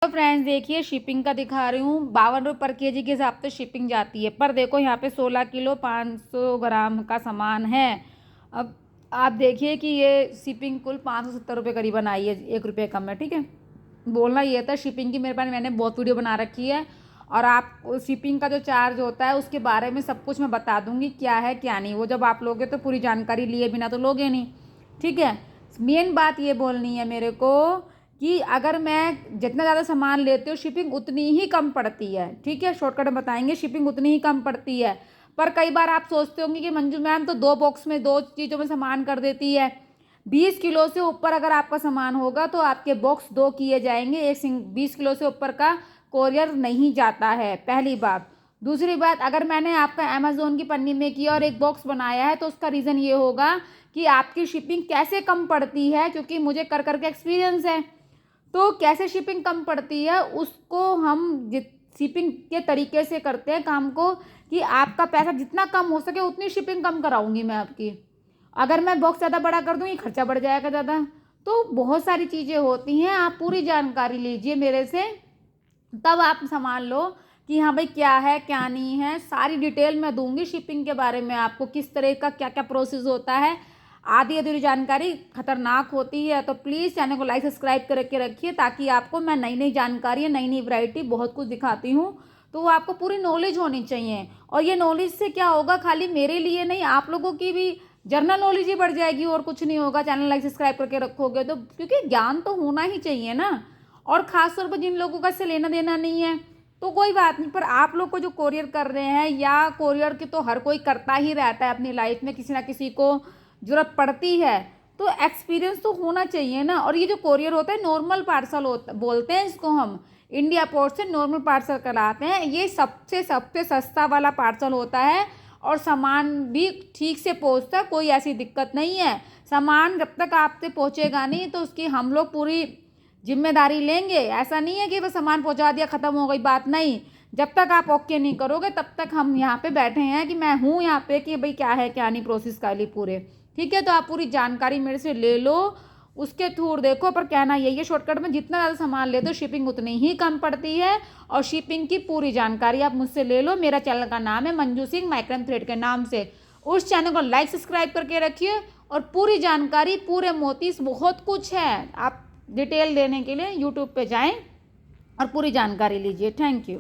Friends देखिए shipping का दिखा रही हूँ 52 रुपये पर केजी के हिसाब से शिपिंग जाती है। पर देखो यहाँ पे 16 किलो 500 ग्राम का सामान है। अब आप देखिए कि ये शिपिंग कुल 570 रुपये करीबन आई है, 1 रुपये कम है। ठीक है, बोलना ये था शिपिंग की मेरे पास मैंने बहुत वीडियो बना रखी है और आप शिपिंग का जो चार्ज होता है उसके बारे में सब कुछ मैं बता दूंगी क्या है क्या नहीं। वो जब आप लोगे तो पूरी जानकारी लिए बिना तो लोगे नहीं। ठीक है, मेन बात ये बोलनी है मेरे को कि अगर मैं जितना ज़्यादा सामान लेती हूँ शिपिंग उतनी ही कम पड़ती है। ठीक है, शॉर्टकट में बताएंगे, शिपिंग उतनी ही कम पड़ती है। पर कई बार आप सोचते होंगे कि मंजू मैम तो 2 बॉक्स में 2 चीज़ों में सामान कर देती है। 20 किलो से ऊपर अगर आपका सामान होगा तो आपके बॉक्स 2 किए जाएंगे। 20 किलो से ऊपर का कोरियर नहीं जाता है, पहली बात। दूसरी बात, अगर मैंने आपका अमेज़ोन की पन्नी में किया और एक बॉक्स बनाया है तो उसका रीज़न ये होगा कि आपकी शिपिंग कैसे कम पड़ती है, क्योंकि मुझे कर करके एक्सपीरियंस है। तो कैसे शिपिंग कम पड़ती है उसको हम शिपिंग के तरीके से करते हैं काम को कि आपका पैसा जितना कम हो सके उतनी शिपिंग कम कराऊंगी मैं आपकी। अगर मैं बॉक्स ज़्यादा बड़ा कर दूँगी खर्चा बढ़ जाएगा ज़्यादा। तो बहुत सारी चीज़ें होती हैं, आप पूरी जानकारी लीजिए मेरे से, तब आप संभाल लो कि हाँ भाई क्या है क्या नहीं है। सारी डिटेल मैं दूंगी शिपिंग के बारे में, आपको किस तरह का क्या क्या प्रोसेस होता है। आधी अधूरी जानकारी खतरनाक होती है। तो प्लीज़ चैनल को लाइक सब्सक्राइब करके रखिए ताकि आपको मैं नई नई जानकारी नई नई वैरायटी बहुत कुछ दिखाती हूँ, तो वो आपको पूरी नॉलेज होनी चाहिए। और ये नॉलेज से क्या होगा, खाली मेरे लिए नहीं आप लोगों की भी जनरल नॉलेज ही बढ़ जाएगी और कुछ नहीं होगा। चैनल लाइक सब्सक्राइब करके रखोगे तो, क्योंकि ज्ञान तो होना ही चाहिए ना। और ख़ास तौर पर जिन लोगों का इससे लेना देना नहीं है तो कोई बात नहीं, पर आप लोग को जो कोरियर कर रहे हैं या कोरियर की तो हर कोई करता ही रहता है अपनी लाइफ में, किसी ना किसी को ज़रूरत पड़ती है, तो एक्सपीरियंस तो होना चाहिए ना। और ये जो कोरियर होता है नॉर्मल पार्सल होता बोलते हैं इसको, हम इंडिया पोस्ट से नॉर्मल पार्सल कराते हैं। ये सबसे सबसे सस्ता वाला पार्सल होता है और सामान भी ठीक से पहुंचता है, कोई ऐसी दिक्कत नहीं है। सामान जब तक आप तक पहुंचेगा नहीं तो उसकी हम लोग पूरी जिम्मेदारी लेंगे। ऐसा नहीं है कि बस सामान पहुंचा दिया ख़त्म हो गई बात, नहीं। जब तक आप ओके नहीं करोगे तब तक हम यहाँ पे बैठे हैं कि मैं हूँ यहाँ पे कि भाई क्या है क्या नहीं प्रोसेस कर ली पूरे। ठीक है, तो आप पूरी जानकारी मेरे से ले लो, उसके थ्रू देखो। पर कहना यही है शॉर्टकट में, जितना ज़्यादा सामान ले दो शिपिंग उतनी ही कम पड़ती है। और शिपिंग की पूरी जानकारी आप मुझसे ले लो। मेरा चैनल का नाम है मंजू सिंह माइक्रम थ्रेड के नाम से। उस चैनल को लाइक सब्सक्राइब करके रखिए और पूरी जानकारी पूरे मोतीस बहुत कुछ है। आप डिटेल देने के लिए यूट्यूब पे जाएं और पूरी जानकारी लीजिए। Thank you.